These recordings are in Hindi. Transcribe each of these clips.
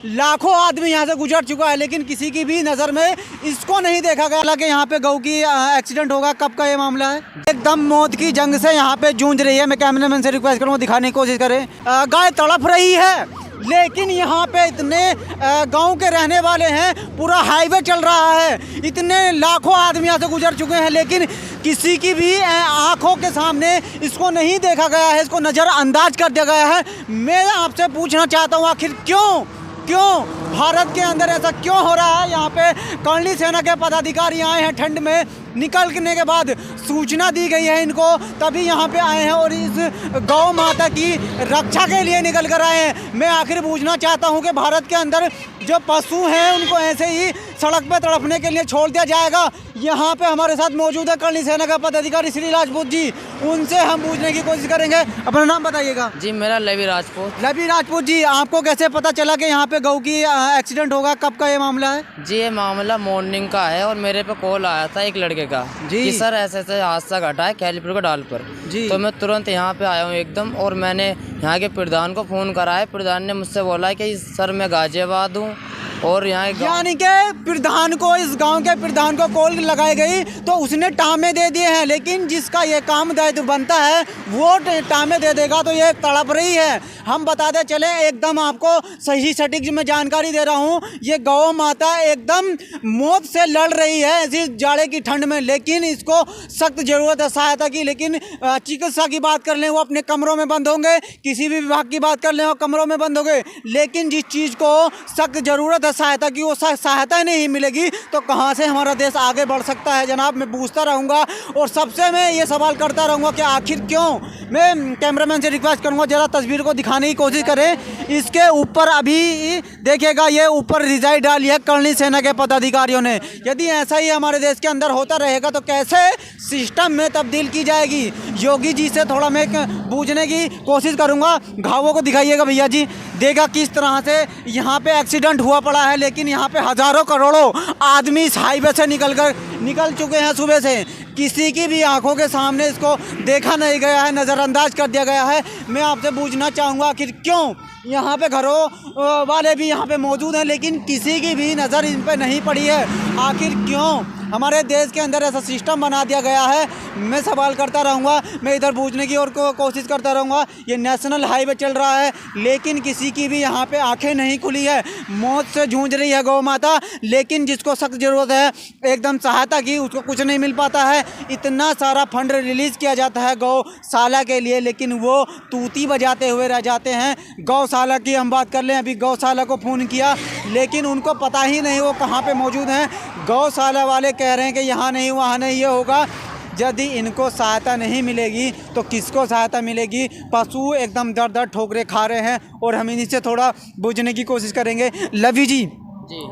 लाखों आदमी यहाँ से गुजर चुका है लेकिन किसी की भी नज़र में इसको नहीं देखा गया। हालांकि यहाँ पे गऊ की एक्सीडेंट होगा, कब का ये मामला है? एकदम मौत की जंग से यहाँ पे जूझ रही है। मैं कैमरामैन से रिक्वेस्ट करूँगा दिखाने की कोशिश करें। गाय तड़प रही है लेकिन यहाँ पे इतने गांव के रहने वाले हैं, पूरा हाईवे चल रहा है, इतने लाखों आदमी यहाँ से गुजर चुके हैं लेकिन किसी की भी आंखों के सामने इसको नहीं देखा गया है, इसको नज़रअंदाज कर दिया गया है। मैं आपसे पूछना चाहता हूँ आखिर क्यों भारत के अंदर ऐसा क्यों हो रहा है? यहाँ पे कर्णी सेना के पदाधिकारी आए हैं, ठंड में निकलने के बाद सूचना दी गई है इनको, तभी यहाँ पे आए हैं और इस गौ माता की रक्षा के लिए निकल कर आए हैं। मैं आखिर पूछना चाहता हूँ कि भारत के अंदर जो पशु हैं उनको ऐसे ही सड़क पे तड़पने के लिए छोड़ दिया जाएगा? यहाँ पे हमारे साथ मौजूद है कर्णी सेना का पदाधिकारी श्री राजपूत जी, उनसे हम पूछने की कोशिश करेंगे। अपना नाम बताइएगा। जी मेरा लवी राजपूत। लवी राजपूत जी, आपको कैसे पता चला कि यहाँ पे गऊ की एक्सीडेंट होगा, कब का ये मामला है? जी ये मामला मॉर्निंग का है और मेरे पे कॉल आया था एक लड़के का जी कि सर ऐसे ऐसे हादसा घटा है कैलीपुर के डाल पर जी। तो मैं तुरंत यहाँ पे आया हूँ एकदम, और मैंने यहाँ के प्रधान को फ़ोन करा है। प्रधान ने मुझसे बोला है कि सर मैं गाजियाबाद हूँ और यहाँ यानी कि प्रधान को, इस गांव के प्रधान को कॉल लगाई गई तो उसने टामे दे दिए हैं, लेकिन जिसका ये काम दायित्व बनता है वो टामे दे देगा तो ये तड़प रही है। हम बताते चले एकदम आपको सही सटीक में जानकारी दे रहा हूँ, ये गौ माता एकदम मौत से लड़ रही है ऐसी जाड़े की ठंड में, लेकिन इसको सख्त ज़रूरत है सहायता की। लेकिन चिकित्सा की बात कर लें वो अपने कमरों में बंद होंगे, किसी भी विभाग की बात कर लें वो कमरों में बंद होंगे, लेकिन जिस चीज़ को सख्त ज़रूरत सहायता की वो सहायता नहीं मिलेगी तो कहां से हमारा देश आगे बढ़ सकता है? जनाब मैं पूछता रहूंगा और सबसे मैं ये सवाल करता रहूंगा कि आखिर क्यों। मैं कैमरामैन से रिक्वेस्ट करूंगा जरा तस्वीर को दिखाने की कोशिश करें। इसके ऊपर अभी देखिएगा ये ऊपर रिजाई डाली है कर्णी सेना के पदाधिकारियों ने। यदि ऐसा ही हमारे देश के अंदर होता रहेगा तो कैसे सिस्टम में तब्दील की जाएगी? योगी जी से थोड़ा मैं पूछने की कोशिश करूंगा। घावों को दिखाइएगा भैया जी, देखा किस तरह से यहाँ पे एक्सीडेंट हुआ पड़ा है, लेकिन यहाँ पे हजारों करोड़ों आदमी इस हाईवे से निकल चुके हैं सुबह से, किसी की भी आंखों के सामने इसको देखा नहीं गया है, नज़रअंदाज कर दिया गया है। मैं आपसे पूछना चाहूँगा आखिर क्यों? यहाँ पे घरों वाले भी यहाँ पे मौजूद हैं लेकिन किसी की भी नज़र इन पे नहीं पड़ी है। आखिर क्यों हमारे देश के अंदर ऐसा सिस्टम बना दिया गया है? मैं सवाल करता रहूँगा, मैं इधर पूछने की और कोशिश करता रहूँगा। ये नेशनल हाईवे चल रहा है लेकिन किसी की भी यहाँ पे आंखें नहीं खुली है, मौत से जूझ रही है गौ माता, लेकिन जिसको सख्त ज़रूरत है एकदम सहायता की उसको कुछ नहीं मिल पाता है। इतना सारा फंड रिलीज़ किया जाता है गौशाला के लिए लेकिन वो तूती बजाते हुए रह जाते हैं। गौशाला की हम बात कर लें, अभी गौशाला को फ़ोन किया लेकिन उनको पता ही नहीं वो कहाँ पे मौजूद हैं। गौशाला वाले कह रहे हैं कि यहाँ नहीं वहाँ नहीं, ये होगा। यदि इनको सहायता नहीं मिलेगी तो किसको सहायता मिलेगी? पशु एकदम दर दर ठोकरे खा रहे हैं और हम इन्हीं से थोड़ा बुझने की कोशिश करेंगे। लवी जी,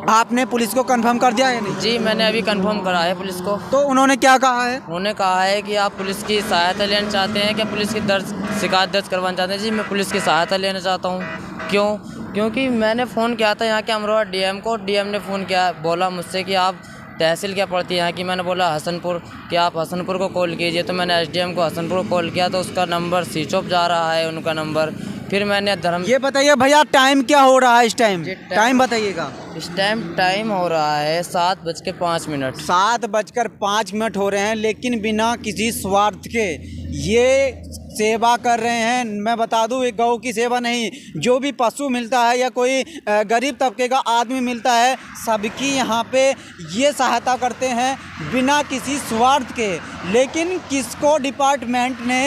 आपने पुलिस को कंफर्म कर दिया है नहीं? जी मैंने अभी कंफर्म करा है पुलिस को। तो उन्होंने क्या कहा है? उन्होंने कहा है कि आप पुलिस की सहायता लेना चाहते हैं, क्या पुलिस की शिकायत दर्ज करवाना चाहते हैं? जी मैं पुलिस की सहायता लेना चाहता हूँ। क्यों? क्योंकि मैंने फ़ोन किया था यहाँ के अमरोहा डीएम को, डीएम ने फ़ोन किया, बोला मुझसे कि आप तहसील क्या पड़ती है यहाँ की? मैंने बोला हसनपुर, कि आप हसनपुर को कॉल कीजिए। तो मैंने एसडीएम को हसनपुर को कॉल किया तो उसका नंबर स्विच ऑफ जा रहा है उनका नंबर। फिर मैंने ये बताइए भैया टाइम क्या हो रहा है इस टाइम? टाइम बताइएगा। इस टाइम हो रहा है 7:05। 7:05 हो रहे हैं लेकिन बिना किसी स्वार्थ के ये सेवा कर रहे हैं। मैं बता दूं ये गौ की सेवा नहीं, जो भी पशु मिलता है या कोई गरीब तबके का आदमी मिलता है सबकी यहाँ पे ये सहायता करते हैं बिना किसी स्वार्थ के। लेकिन किसको डिपार्टमेंट ने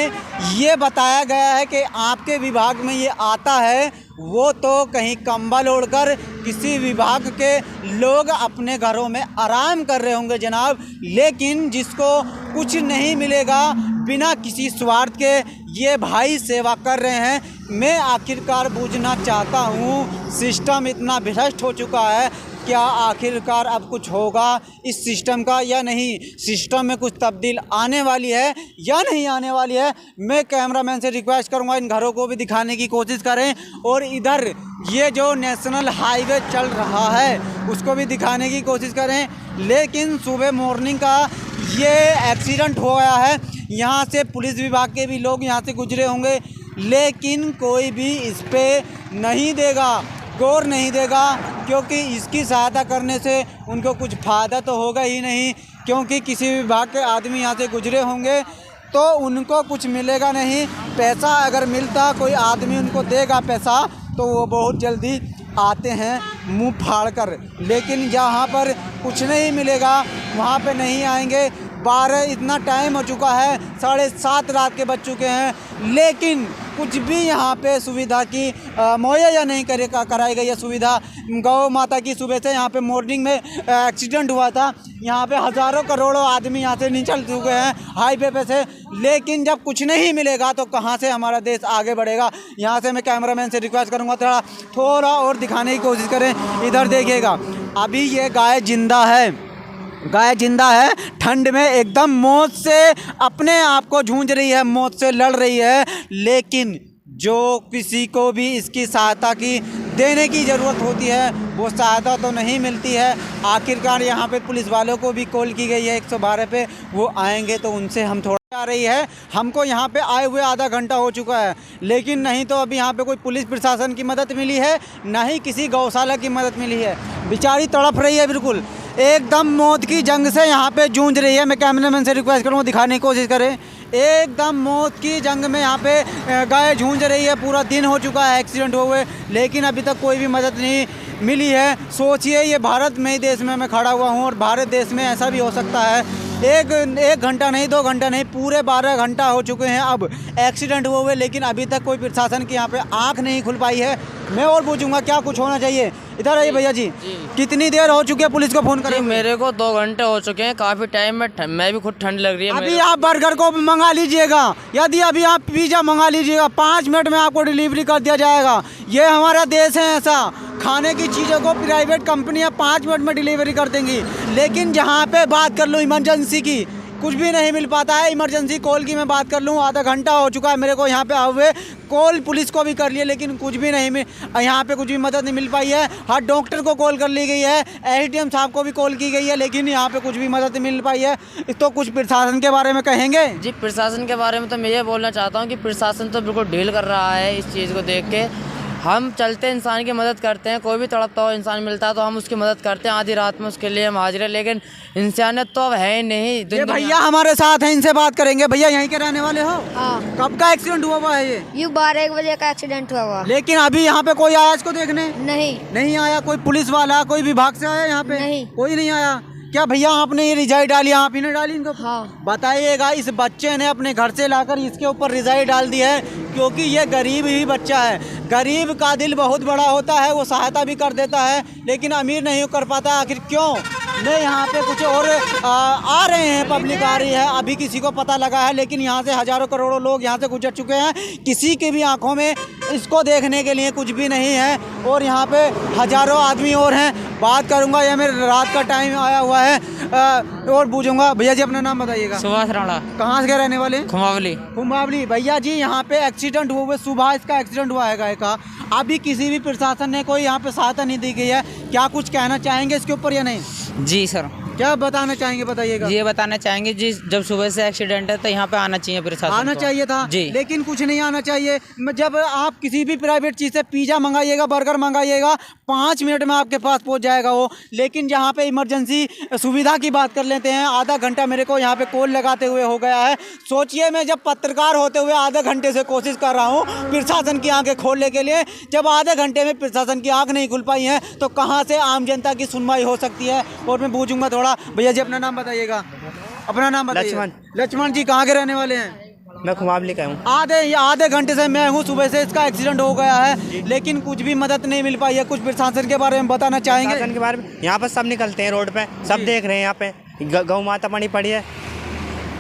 ये बताया गया है कि आपके विभाग में ये आता है, वो तो कहीं कंबल ओढ़कर किसी विभाग के लोग अपने घरों में आराम कर रहे होंगे जनाब। लेकिन जिसको कुछ नहीं मिलेगा बिना किसी स्वार्थ के ये भाई सेवा कर रहे हैं। मैं आखिरकार पूछना चाहता हूँ, सिस्टम इतना भ्रष्ट हो चुका है, क्या आखिरकार अब कुछ होगा इस सिस्टम का या नहीं? सिस्टम में कुछ तब्दील आने वाली है या नहीं आने वाली है? मैं कैमरामैन से रिक्वेस्ट करूंगा इन घरों को भी दिखाने की कोशिश करें और इधर ये जो नेशनल हाईवे चल रहा है उसको भी दिखाने की कोशिश करें। लेकिन सुबह मॉर्निंग का ये एक्सीडेंट हो गया है, यहाँ से पुलिस विभाग के भी लोग यहाँ से गुजरे होंगे लेकिन कोई भी इस पे नहीं देगा। गौर नहीं देगा, क्योंकि इसकी सहायता करने से उनको कुछ फ़ायदा तो होगा ही नहीं, क्योंकि किसी विभाग के आदमी यहाँ से गुजरे होंगे तो उनको कुछ मिलेगा नहीं। पैसा अगर मिलता, कोई आदमी उनको देगा पैसा, तो वो बहुत जल्दी आते हैं मुंह फाड़ कर, लेकिन जहाँ पर कुछ नहीं मिलेगा वहाँ पे नहीं आएंगे। 12 इतना टाइम हो चुका है, 7:30 रात के बज चुके हैं, लेकिन कुछ भी यहाँ पे सुविधा की मुहैया नहीं कराई गई है सुविधा। गौ माता की सुबह से यहाँ पे मॉर्निंग में एक्सीडेंट हुआ था, यहाँ पे हज़ारों करोड़ों आदमी यहाँ से निकल चुके हैं हाईवे पे से, लेकिन जब कुछ नहीं मिलेगा तो कहाँ से हमारा देश आगे बढ़ेगा। यहाँ से मैं कैमरामैन से रिक्वेस्ट करूँगा थोड़ा और दिखाने की कोशिश करें। इधर देखिएगा, अभी ये गाय जिंदा है, गाय जिंदा है, ठंड में एकदम मौत से अपने आप को जूझ रही है, मौत से लड़ रही है, लेकिन जो किसी को भी इसकी सहायता की देने की ज़रूरत होती है वो सहायता तो नहीं मिलती है। आखिरकार यहाँ पे पुलिस वालों को भी कॉल की गई है 112 पे, वो आएंगे तो उनसे हम थोड़ा आ रही है। हमको यहाँ पे आए हुए आधा घंटा हो चुका है, लेकिन नहीं तो अभी यहाँ पे कोई पुलिस प्रशासन की मदद मिली है, ना ही किसी गौशाला की मदद मिली है। बेचारी तड़प रही है, बिल्कुल एकदम मौत की जंग से यहाँ पे जूझ रही है। मैं कैमरामैन से रिक्वेस्ट करूँगा दिखाने की कोशिश करें। एकदम मौत की जंग में यहाँ पे गाय जूझ रही है। पूरा दिन हो चुका है एक्सीडेंट हुए, लेकिन अभी तक कोई भी मदद नहीं मिली है। सोचिए, ये भारत में ही देश में मैं खड़ा हुआ हूँ और भारत देश में ऐसा भी हो सकता है। एक घंटा नहीं, 2 घंटा नहीं, पूरे 12 घंटा हो चुके हैं अब एक्सीडेंट हुए, लेकिन अभी तक कोई प्रशासन की यहाँ पे आँख नहीं खुल पाई है। मैं और पूछूंगा क्या कुछ होना चाहिए। इधर आइए भैया जी, कितनी देर हो चुकी है पुलिस को फ़ोन करें? मेरे को 2 घंटे हो चुके हैं, काफ़ी टाइम में मैं भी खुद ठंड लग रही है। अभी आप बर्गर को मंगा लीजिएगा, यदि अभी आप पिज़्ज़ा मंगा लीजिएगा, 5 मिनट में आपको डिलीवरी कर दिया जाएगा। ये हमारा देश है, ऐसा खाने की चीज़ों को प्राइवेट कंपनियां 5 मिनट में डिलीवरी कर देंगी, लेकिन जहां पे बात कर लूँ इमरजेंसी की, कुछ भी नहीं मिल पाता है। इमरजेंसी कॉल की मैं बात कर लूँ, आधा घंटा हो चुका है मेरे को यहाँ पे आए हुए, कॉल पुलिस को भी कर लिए, लेकिन कुछ भी नहीं यहाँ पे कुछ भी मदद नहीं मिल पाई है। हर डॉक्टर को कॉल कर ली गई है, एसडीएम साहब को भी कॉल की गई है, लेकिन यहाँ पे कुछ भी मदद नहीं मिल पाई है। तो कुछ प्रशासन के बारे में कहेंगे? जी, प्रशासन के बारे में तो मैं ये बोलना चाहता हूँ कि प्रशासन तो बिल्कुल ढील कर रहा है इस चीज़ को देख के। हम चलते इंसान की मदद करते हैं, कोई भी तड़पता हो इंसान मिलता है तो हम उसकी मदद करते हैं, आधी रात में उसके लिए हम हाजिर हैं, लेकिन इंसानियत तो अब है ही नहीं। ये भैया हमारे साथ हैं, इनसे बात करेंगे। भैया यहीं के रहने वाले हो? हाँ। कब का एक्सीडेंट हुआ है ये? 12 बजे का एक्सीडेंट हुआ। लेकिन अभी यहाँ पे कोई आया इसको देखने? नहीं आया। कोई पुलिस वाला, कोई विभाग से आया यहाँ पे? नहीं। कोई नहीं आया। क्या भैया आपने ये रिजाई डाली, आप ही ने डाली इनको? हाँ। बताइएगा, इस बच्चे ने अपने घर से लाकर इसके ऊपर रिजाई डाल दी है, क्योंकि ये गरीब ही बच्चा है। गरीब का दिल बहुत बड़ा होता है, वो सहायता भी कर देता है, लेकिन अमीर नहीं कर पाता। आखिर क्यों? नहीं, यहाँ पे कुछ और आ रहे हैं, पब्लिक आ रही है, अभी किसी को पता लगा है, लेकिन यहाँ से हज़ारों करोड़ों लोग यहाँ से गुजर चुके हैं, किसी की भी आंखों में इसको देखने के लिए कुछ भी नहीं है, और यहाँ पे हज़ारों आदमी और हैं। बात करूँगा, ये मेरे रात का टाइम आया हुआ है और पूछूंगा। भैया जी अपना नाम बताइएगा। सुभाष राणा। कहाँ से रहने वाले? खुमावली। खुमावली। भैया जी यहाँ पे एक्सीडेंट हुआ, सुबह इसका एक्सीडेंट हुआ है गाय का, अभी किसी भी प्रशासन ने कोई यहाँ पे सहायता नहीं दी गई है। क्या कुछ कहना चाहेंगे इसके ऊपर या नहीं? जी सर, क्या बताना चाहेंगे, बताइएगा। ये बताना चाहेंगे जी, जब सुबह से एक्सीडेंट है तो यहाँ पे आना चाहिए प्रशासन, आना चाहिए था जी, लेकिन कुछ नहीं आना चाहिए। जब आप किसी भी प्राइवेट चीज़ से पिज़्ज़ा मंगाइएगा, बर्गर मंगाइएगा, 5 मिनट में आपके पास पहुँच जाएगा वो, लेकिन जहाँ पे इमरजेंसी सुविधा की बात कर लेते हैं, आधा घंटा मेरे को यहाँ पे कॉल लगाते हुए हो गया है। सोचिए, मैं जब पत्रकार होते हुए आधे घंटे से कोशिश कर रहा हूँ प्रशासन की आँखें खोलने के लिए, जब आधे घंटे में प्रशासन की आँख नहीं खुल पाई है तो कहाँ से आम जनता की सुनवाई हो सकती है। और मैं पूछूंगा थोड़ा, भैया जी अपना नाम बताइएगा। अपना नाम बताइए। लक्ष्मण जी कहाँ के रहने वाले हैं? मैं खुमावली का हूँ। आधे घंटे से मैं हूँ, सुबह से इसका एक्सीडेंट हो गया है, लेकिन कुछ भी मदद नहीं मिल पाई है। कुछ प्रशासन के बारे में बताना चाहेंगे? प्रशासन के बारे में, यहाँ पर सब निकलते हैं रोड पे, सब देख रहे हैं, यहाँ पे गौ माता बनी पड़ी है,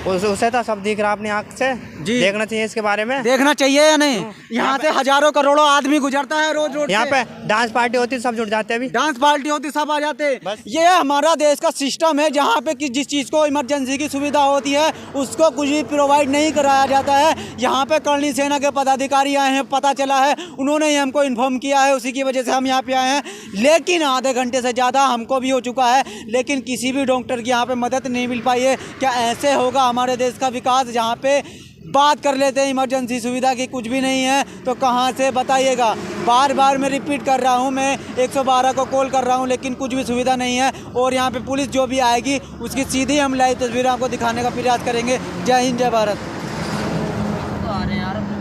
उसे तो सब दिख रहा अपनी आँख से। देखना चाहिए इसके बारे में। देखना चाहिए या नहीं? यहाँ से हजारों करोड़ों आदमी गुजरता है रोज रोड। यहाँ पे डांस पार्टी होती सब जुड़ जाते हैं, अभी डांस पार्टी होती सब आ जाते। ये हमारा देश का सिस्टम है, जहाँ पे जिस चीज़ को इमरजेंसी की सुविधा होती है उसको कुछ भी प्रोवाइड नहीं कराया जाता है। यहाँ पे करणी सेना के पदाधिकारी आए हैं, पता चला है, उन्होंने ही हमको इन्फॉर्म किया है, उसी की वजह से हम यहाँ पे आए हैं। लेकिन आधे घंटे से ज़्यादा हमको भी हो चुका है, लेकिन किसी भी डॉक्टर की यहाँ पे मदद नहीं मिल पाई है। क्या ऐसे होगा हमारे देश का विकास, जहाँ पे बात कर लेते हैं इमरजेंसी सुविधा की, कुछ भी नहीं है तो कहाँ से बताइएगा। बार बार मैं रिपीट कर रहा हूँ, मैं 112 को कॉल कर रहा हूँ लेकिन कुछ भी सुविधा नहीं है। और यहाँ पे पुलिस जो भी आएगी उसकी सीधी हम लाइव तस्वीरें आपको दिखाने का प्रयास करेंगे। जय हिंद, जय भारत। तो आ रहे हैं यार।